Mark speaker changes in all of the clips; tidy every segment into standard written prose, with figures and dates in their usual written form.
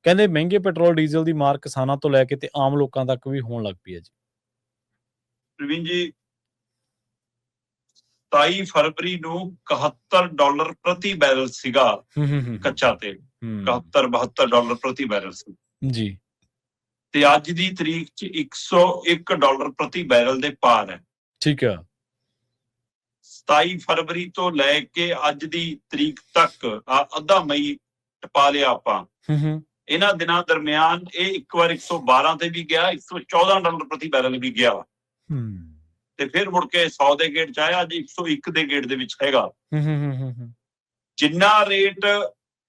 Speaker 1: ਕਹਿੰਦੇ ਮਹਿੰਗੇ petrol diesel ਦੀ ਮਾਰ ਕਿਸਾਨਾਂ ਤੋਂ ਲੈ ਕੇ ਤੇ ਆਮ ਲੋਕਾਂ ਤੱਕ ਵੀ ਹੋਣ ਲੱਗ ਪਈ ਹੈ ਜੀ।
Speaker 2: ਪ੍ਰਵੀਨ ਜੀ, 27 ਫਰਵਰੀ ਨੂੰ $71 ਪ੍ਰਤੀ ਬੈਰਲ ਸੀਗਾ ਕੱਚਾ ਤੇਲ। 71-72 ਪ੍ਰਤੀ ਬੈਰਲ ਸੀ
Speaker 1: ਜੀ।
Speaker 2: ਤੇ ਅੱਜ ਦੀ ਤਰੀਕ 'ਚ $101 ਪ੍ਰਤੀ ਬੈਰਲ ਦੇ ਪਾਰ ਹੈ।
Speaker 1: ਠੀਕ ਆ।
Speaker 2: 27 ਫਰਵਰੀ ਤੋਂ ਲੈ ਕੇ ਅੱਜ ਦੀ ਤਰੀਕ ਤੱਕ ਅੱਧਾ ਮਈ ਟਪਾ ਲਿਆ ਆਪਾਂ। ਇਹਨਾਂ ਦਿਨਾਂ ਦਰਮਿਆਨ ਇਹ ਇੱਕ ਵਾਰ 112 ਤੇ ਵੀ ਗਿਆ, $114 ਪ੍ਰਤੀ ਬੈਰਲ ਵੀ ਗਿਆ ਤੇ ਫਿਰ ਮੁੜ ਕੇ 100 ਦੇ ਗੇੜ ਚ ਆਇਆ, ਅੱਜ 101 ਦੇ ਗੇੜ ਦੇ ਵਿੱਚ ਹੈਗਾ। ਜਿੰਨਾ ਰੇਟ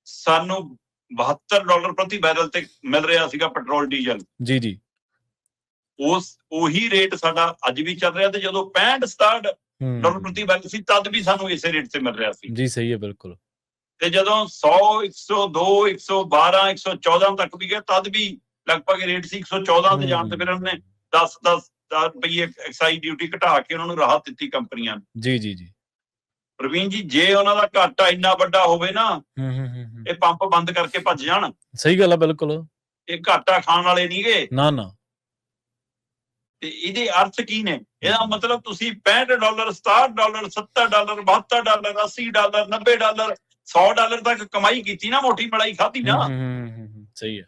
Speaker 2: ਸਾਨੂੰ $72 ਪ੍ਰਤੀ ਬੈਰਲ ਤੇ ਮਿਲ ਰਿਹਾ ਸੀਗਾ ਪੈਟਰੋਲ ਡੀਜ਼ਲ,
Speaker 1: ਜੀ ਜੀ,
Speaker 2: ਉਹੀ ਰੇਟ ਸਾਡਾ ਅੱਜ ਵੀ ਚੱਲ ਰਿਹਾ। ਤੇ ਜਦੋਂ 65-67 ਪ੍ਰਤੀ ਬੈਰਲ ਸੀ ਤਦ ਵੀ ਸਾਨੂੰ ਇਸੇ ਰੇਟ ਤੇ ਮਿਲ ਰਿਹਾ ਸੀ।
Speaker 1: ਜੀ ਸਹੀ ਹੈ, ਬਿਲਕੁਲ।
Speaker 2: ਤੇ ਜਦੋਂ 100, 102, 112, 114 ਤੱਕ ਵੀ ਗਿਆ ਤਦ ਵੀ ਲਗਭਗ ਰੇਟ ਸੀ 114 ਤੇ ਜਾਣ ਤੇ ਫਿਰ ਉਹਨੇ 10 ਰੁਪਈਏ ਐਕਸਾਈਜ਼ ਡਿਊਟੀ ਘਟਾ ਕੇ ਉਹਨਾਂ ਨੂੰ ਰਾਹਤ ਦਿੱਤੀ ਕੰਪਨੀਆਂ ਨੂੰ।
Speaker 1: ਜੀ ਜੀ ਜੀ।
Speaker 2: ਪ੍ਰਵੀਨ ਜੀ, ਜੇ ਉਹਨਾਂ ਦਾ ਘਾਟਾ ਇੰਨਾ ਵੱਡਾ ਹੋਵੇ ਨਾ, ਇਹ ਪੰਪ ਬੰਦ ਕਰਕੇ ਭੱਜ ਜਾਣ।
Speaker 1: ਸਹੀ ਗੱਲ ਆ, ਬਿਲਕੁਲ। ਇਹ
Speaker 2: ਘਾਟਾ ਖਾਣ ਵਾਲੇ ਨਹੀਂ ਗੇ
Speaker 1: ਨਾ ਨਾ।
Speaker 2: ਤੇ ਇਹਦੇ ਅਰਥ ਕੀ ਨੇ? ਇਹਦਾ ਮਤਲਬ ਤੁਸੀਂ $65, $67, $70, $72, $80, $90, $100 ਤੱਕ ਕਮਾਈ ਕੀਤੀ ਨਾ, ਮੋਟੀ ਮਲਾਈ ਖਾਧੀ ਨਾ।
Speaker 1: ਸਹੀ ਹੈ।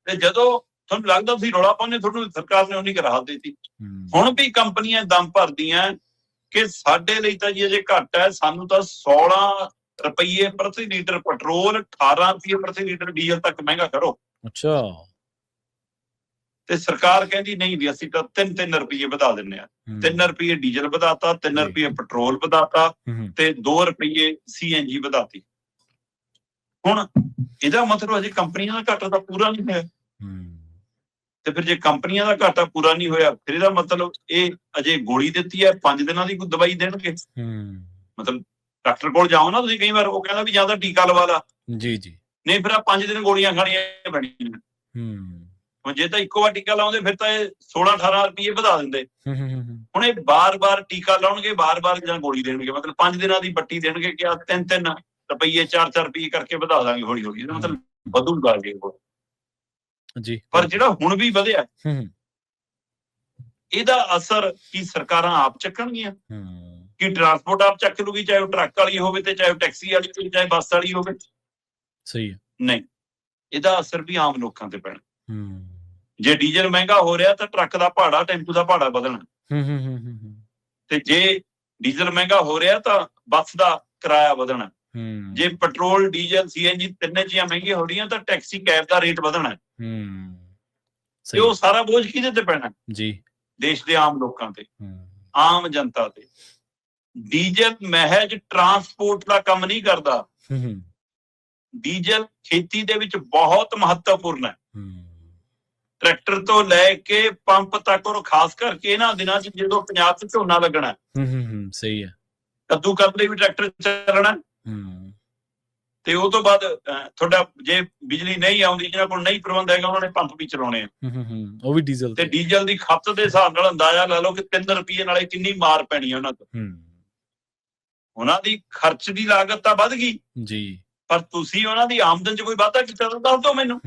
Speaker 2: ਤੇ ਜਦੋਂ ਤੁਹਾਨੂੰ ਲੱਗਦਾ ਤੁਸੀਂ ਰੌਲਾ ਪਾਉਂਦੇ, ਤੁਹਾਨੂੰ ਸਰਕਾਰ ਨੇ ਉਨੀ ਕੁ ਰਾਹਤ ਦਿੱਤੀ। ਹੁਣ ਵੀ ਕੰਪਨੀਆਂ ਦਮ ਭਰਦੀਆਂ ਕਿ ਸਾਡੇ ਲਈ ਤਾਂ ਜੀ ਅਜੇ ਘੱਟ ਹੈ, ਸਾਨੂੰ ਤਾਂ 16 ਰੁਪਈਏ ਪ੍ਰਤੀ ਲੀਟਰ ਪੈਟਰੋਲ, 18 ਰੁਪਈਏ ਪ੍ਰਤੀ ਲੀਟਰ ਡੀਜ਼ਲ ਤੱਕ ਮਹਿੰਗਾ ਕਰੋ।
Speaker 1: ਅੱਛਾ।
Speaker 2: ਤੇ ਸਰਕਾਰ ਕਹਿੰਦੀ ਨਹੀਂ ਵੀ ਅਸੀਂ ਤਾਂ 3 ਰੁਪਈਏ ਵਧਾ ਦਿੰਦੇ ਆ। 3 ਰੁਪਈਏ ਡੀਜ਼ਲ ਵਧਾਤਾ, 3 ਰੁਪਈਏ ਪੈਟਰੋਲ ਵਧਾਤਾ ਤੇ 2 ਰੁਪਈਏ CNG ਵਧਾਤੀ। ਹੁਣ ਇਹਦਾ ਮਤਲਬ ਅਜੇ ਕੰਪਨੀਆਂ ਦਾ ਘਾਟਾ ਤਾਂ ਪੂਰਾ ਨਹੀਂ ਹੋਇਆ। ਤੇ ਫਿਰ ਜੇ ਕੰਪਨੀਆਂ ਦਾ ਘਾਟਾ ਪੂਰਾ ਨਹੀਂ ਹੋਇਆ, ਫਿਰ ਇਹਦਾ ਮਤਲਬ ਇਹ ਅਜੇ ਗੋਲੀ ਦਿੱਤੀ ਹੈ, 5 ਦਿਨਾਂ ਦੀ ਕੋਈ ਦਵਾਈ ਦੇਣਗੇ। ਮਤਲਬ ਡਾਕਟਰ ਕੋਲ ਜਾਓ ਨਾ ਤੁਸੀਂ, ਕਈ ਵਾਰ ਉਹ ਕਹਿੰਦਾ ਵੀ ਜਾਂ ਤਾਂ ਟੀਕਾ ਲਵਾ ਲਾ, ਜੀ ਜੀ, ਨਹੀਂ ਫਿਰ 5 ਦਿਨ ਗੋਲੀਆਂ ਖਾਣੀਆਂ ਪੈਣੀਆਂ। ਹੁਣ ਜੇ ਤਾਂ ਇੱਕੋ ਵਾਰ ਟੀਕਾ ਲਾਉਂਦੇ ਫਿਰ ਤਾਂ ਇਹ 16-18 ਰੁਪਈਏ ਵਧਾ ਦਿੰਦੇ। ਹੁਣ ਇਹ ਬਾਰ-ਬਾਰ ਟੀਕਾ ਲਾਉਣਗੇ, ਬਾਰ-ਬਾਰ ਜਾਂ ਗੋਲੀ ਦੇਣਗੇ, ਮਤਲਬ 5 ਦਿਨਾਂ ਦੀ ਬੱਟੀ ਦੇਣਗੇ ਕਿ 3-3 ਰੁਪਈਏ 4-4 ਰੁਪਈਏ ਕਰਕੇ ਵਧਾ ਦਾਂਗੇ ਹੌਲੀ ਹੌਲੀ। ਇਹਦਾ ਮਤਲਬ ਵਧੂਗਾ ਅੱਗੇ ਜੀ। ਪਰ ਜਿਹੜਾ ਹੁਣ ਵੀ ਵਧਿਆ, ਇਹਦਾ ਅਸਰ ਕੀ ਸਰਕਾਰਾਂ ਆਪ ਚੱਕਣਗੀਆਂ? ਕਿ ਟਰਾਂਸਪੋਰਟ ਆਪ ਚੱਕ ਲੂਗੀ, ਚਾਹੇ ਉਹ ਟਰੱਕ ਵਾਲੀ ਹੋਵੇ ਤੇ ਚਾਹੇ ਉਹ ਟੈਕਸੀ ਵਾਲੀ ਹੋਵੇ, ਚਾਹੇ ਬੱਸ ਵਾਲੀ ਹੋਵੇ? ਸਹੀ ਹੈ। ਨਹੀਂ, ਇਹਦਾ ਅਸਰ ਵੀ ਆਮ ਲੋਕਾਂ ਤੇ ਪੈਣਾ। ਜੇ ਡੀਜ਼ਲ ਮਹਿੰਗਾ ਹੋ ਰਿਹਾ ਤਾਂ ਟਰੱਕ ਦਾ ਭਾੜਾ, ਟੈਂਪੂ ਦਾ ਭਾੜਾ ਵਧਣਾ। ਤੇ ਜੇ ਡੀਜ਼ਲ ਮਹਿੰਗਾ ਹੋ ਰਿਹਾ ਤਾਂ ਬੱਸ ਦਾ ਕਿਰਾਇਆ ਵਧਣਾ। ਜੇ ਪੈਟਰੋਲ, ਡੀਜ਼ਲ, CNG ਤਿੰਨੇ ਚੀਜ਼ਾਂ ਮਹਿੰਗੀਆਂ ਹੋ ਰਹੀਆਂ ਤਾਂ ਟੈਕਸੀ, ਕੈਬ ਦਾ ਰੇਟ ਵਧਣਾ। ਤੇ ਉਹ ਸਾਰਾ ਬੋਝ ਕਿਹਦੇ ਤੇ ਪੈਣਾ? ਜੀ, ਦੇਸ਼ ਦੇ ਆਮ ਲੋਕਾਂ ਤੇ, ਆਮ ਜਨਤਾ ਤੇ। ਡੀਜ਼ਲ ਮਹਿਜ ਟਰਾਂਸਪੋਰਟ ਦਾ ਕੰਮ ਨਹੀਂ ਕਰਦਾ। ਡੀਜ਼ਲ ਖੇਤੀ ਦੇ ਵਿੱਚ ਬਹੁਤ ਮਹੱਤਵਪੂਰਨ ਹੈ। ਟਰੈਕਟਰ ਤੋਂ ਲੈ ਕੇ ਪੰਪ ਤੱਕ, ਔਰ ਖਾਸ ਕਰਕੇ ਇਹਨਾਂ ਦਿਨਾਂ 'ਚ ਜਦੋਂ ਪੰਜਾਬ 'ਚ ਝੋਨਾ ਲੱਗਣਾ, ਸਹੀ ਹੈ, ਕੱਦੂ ਕਰਨ ਲਈ ਵੀ ਟਰੈਕਟਰ ਚੱਲਣਾ। ਤੇ ਉਹ ਤੋਂ ਬਾਅਦ ਤੁਹਾਡਾ ਜੇ ਬਿਜਲੀ ਨਹੀਂ ਆਉਂਦੀ, ਜਿਹਨਾਂ ਕੋਲ ਨਹੀਂ ਪ੍ਰਬੰਧ ਹੈਗਾ, ਉਹਨਾਂ ਨੇ ਪੰਪ ਵੀ ਚਲਾਉਣੇ ਆ, ਉਹ ਵੀ ਡੀਜ਼ਲ ਤੇ। ਡੀਜ਼ਲ ਦੀ ਖਪਤ ਦੇ ਹਿਸਾਬ ਨਾਲ ਅੰਦਾਜ਼ਾ ਲਾ ਲਓ ਕਿ 3 ਰੁਪਈਏ ਨਾਲੇ ਕਿੰਨੀ ਮਾਰ ਪੈਣੀ ਹੈ ਉਹਨਾਂ ਤੋਂ। ਉਹਨਾਂ ਦੀ ਖਰਚ ਦੀ ਲਾਗਤ ਤਾਂ ਵੱਧ ਗਈ ਜੀ, ਪਰ ਤੁਸੀਂ ਉਹਨਾਂ ਦੀ ਆਮਦਨ 'ਚ ਕੋਈ ਵਾਧਾ ਕੀਤਾ ਤਾਂ ਦੱਸ ਦਿਓ ਮੈਨੂੰ।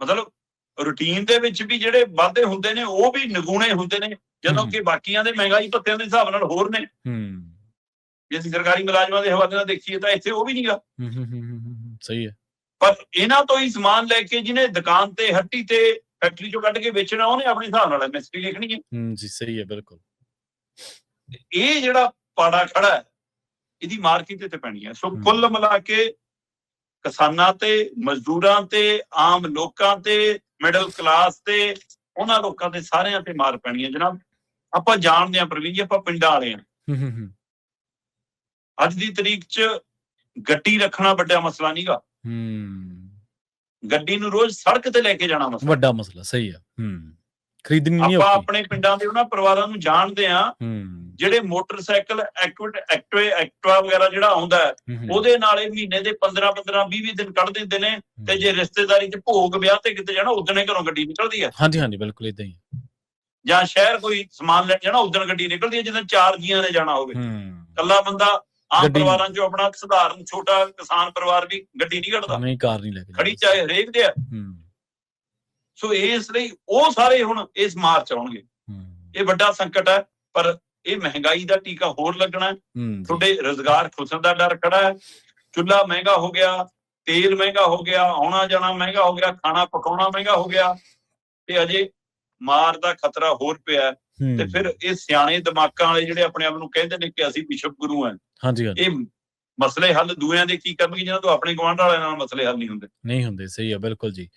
Speaker 2: ਮਤਲਬ ਰੂਟੀਨ ਦੇ ਵਿੱਚ ਵੀ ਜਿਹੜੇ ਵਾਧੇ ਹੁੰਦੇ ਨੇ ਉਹ ਵੀ ਨਿਗੂਣੇ ਹੁੰਦੇ ਨੇ, ਜਦੋਂ ਕਿ ਬਾਕੀਆਂ ਦੇ ਮਹਿੰਗਾਈ ਭੱਤਿਆਂ ਦੇ ਹਿਸਾਬ ਨਾਲ ਹੋਰ ਨੇ। ਜੇ ਅਸੀਂ ਸਰਕਾਰੀ ਮੁਲਾਜ਼ਮਾਂ ਦੇ ਹਵਾਲੇ ਨਾਲ ਦੇਖੀਏ ਤਾਂ ਇੱਥੇ ਉਹ ਵੀ ਨਹੀਂਗਾ। ਸਹੀ ਹੈ। ਪਰ ਇਹਨਾਂ ਤੋਂ ਹੀ ਸਮਾਨ ਲੈ ਕੇ ਜਿਹਨੇ ਦੁਕਾਨ ਤੇ, ਹੱਟੀ ਤੇ, ਫੈਕਟਰੀ ਚੋਂ ਕੱਢ ਕੇ ਵੇਚਣਾ, ਉਹਨੇ ਆਪਣੇ ਹਿਸਾਬ ਨਾਲ MSP ਲਿਖਣੀ ਹੈ। ਜੀ ਸਹੀ ਹੈ, ਬਿਲਕੁਲ। ਇਹ ਜਿਹੜਾ ਪਾੜਾ ਖੜਾ ਹੈ, ਇਹਦੀ ਮਾਰ ਕਿਤੇ ਤੇ ਪੈਣੀ ਹੈ। ਸੋ ਕੁੱਲ ਮਿਲਾ ਕੇ ਕਿਸਾਨਾਂ ਤੇ, ਮਜ਼ਦੂਰਾਂ ਤੇ, ਆਮ ਲੋਕਾਂ ਤੇ, ਮਿਡਲ ਕਲਾਸ ਤੇ, ਉਹਨਾਂ ਲੋਕਾਂ ਤੇ ਸਾਰਿਆਂ ਤੇ ਮਾਰ ਪੈਣੀ ਹੈ। ਜਨਾਬ, ਆਪਾਂ ਜਾਣਦੇ ਹਾਂ ਪ੍ਰਵੀਨ ਜੀ, ਆਪਾਂ ਪਿੰਡਾਂ ਵਾਲੇ ਹਾਂ। ਅੱਜ ਦੀ ਤਰੀਕ 'ਚ ਗੱਡੀ ਰੱਖਣਾ ਵੱਡਾ ਮਸਲਾ ਨਹੀਂਗਾ। ਗੱਡੀ ਨੂੰ ਰੋਜ਼ ਸੜਕ ਤੇ ਲੈ ਕੇ ਜਾਣਾ ਵੱਡਾ ਮਸਲਾ। ਸਹੀ ਆ। ਖਰੀਦਣੀ ਨਹੀਂ ਆਪਾਂ ਆਪਣੇ ਪਿੰਡਾਂ ਦੇ ਉਹਨਾਂ ਪਰਿਵਾਰਾਂ ਨੂੰ ਜਾਣਦੇ ਆ ਜਿਹੜੇ ਮੋਟਰਸਾਈਕਲ, ਐਕਟਿਵਾ ਵਗੈਰਾ ਜਿਹੜਾ ਆਉਂਦਾ ਉਹਦੇ ਨਾਲ ਇਹ ਮਹੀਨੇ ਦੇ 15-15, 20-20 ਦਿਨ ਕੱਢ ਦਿੰਦੇ ਨੇ। ਤੇ ਜੇ ਰਿਸ਼ਤੇਦਾਰੀ 'ਚ ਭੋਗ ਵਿਆਹ ਤੇ ਕਿਤੇ ਜਾਣਾ, ਉਦਣੇ ਘਰੋਂ ਗੱਡੀ ਨਿਕਲਦੀ ਹੈ। ਹਾਂਜੀ ਹਾਂਜੀ, ਬਿਲਕੁਲ ਏਦਾਂ ਹੀ। ਜਾਂ ਸ਼ਹਿਰ ਕੋਈ ਸਮਾਨ ਲੈਣ ਜਾਣਾ, ਉਦਣ ਗੱਡੀ ਨਿਕਲਦੀ ਹੈ ਜਦੋਂ 4 ਜੀਆਂ ਨੇ ਜਾਣਾ ਹੋਵੇ। ਇਕੱਲਾ ਬੰਦਾ ਆਮ
Speaker 1: ਗੱਡੀ
Speaker 2: ਪਰਿਵਾਰਾਂ ਚੋਂ ਆਪਣਾ ਸਧਾਰਨ ਛੋਟਾ ਕਿਸਾਨ ਪਰਿਵਾਰ ਵੀ ਗੱਡੀ ਨਹੀਂ ਕੱਢਦਾ,
Speaker 1: ਨਹੀਂ ਕਾਰ ਨਹੀਂ ਲੈ ਕੇ
Speaker 2: ਖੜੀ ਚਾਹੇ ਹਰੇਕ ਦੇ ਆ। ਸੋ ਇਸ ਲਈ ਉਹ ਸਾਰੇ ਹੁਣ ਇਸ ਮਾਰਚ ਆਉਣਗੇ। ਇਹ ਵੱਡਾ ਸੰਕਟ ਹੈ, ਪਰ ਇਹ ਮਹਿੰਗਾਈ ਦਾ ਟੀਕਾ ਹੋਰ ਲੱਗਣਾ, ਤੁਹਾਡੇ ਰੁਜ਼ਗਾਰ ਖੁੱਸਣ ਦਾ ਡਰ ਖੜਾ ਹੈ। ਚੁੱਲ੍ਹਾ ਮਹਿੰਗਾ ਹੋ ਗਿਆ, ਤੇਲ ਮਹਿੰਗਾ ਹੋ ਗਿਆ, ਆਉਣਾ ਜਾਣਾ ਮਹਿੰਗਾ ਹੋ ਗਿਆ, ਖਾਣਾ ਪਕਾਉਣਾ ਮਹਿੰਗਾ ਹੋ ਗਿਆ, ਤੇ ਅਜੇ ਮਾਰ ਦਾ ਖਤਰਾ ਹੋਰ ਪਿਆ। ਤੇ ਫਿਰ ਇਹ ਸਿਆਣੇ ਦਿਮਾਗਾਂ ਵਾਲੇ ਜਿਹੜੇ ਆਪਣੇ ਆਪ ਨੂੰ ਕਹਿੰਦੇ ਨੇ ਕਿ ਅਸੀਂ ਵਿਸ਼ਵ ਗੁਰੂ ਹਾਂ, ਇਹ ਮਸਲੇ ਹੱਲ ਦੂਰਿਆਂ ਦੇ ਕੀ ਕਰਨਗੇ ਜਿਹਨਾਂ ਤੋਂ ਆਪਣੇ ਗੁਆਂਢ ਵਾਲਿਆਂ ਨਾਲ ਮਸਲੇ ਹੱਲ ਨਹੀਂ ਹੁੰਦੇ।
Speaker 1: ਸਹੀ ਹੈ, ਬਿਲਕੁਲ ਜੀ।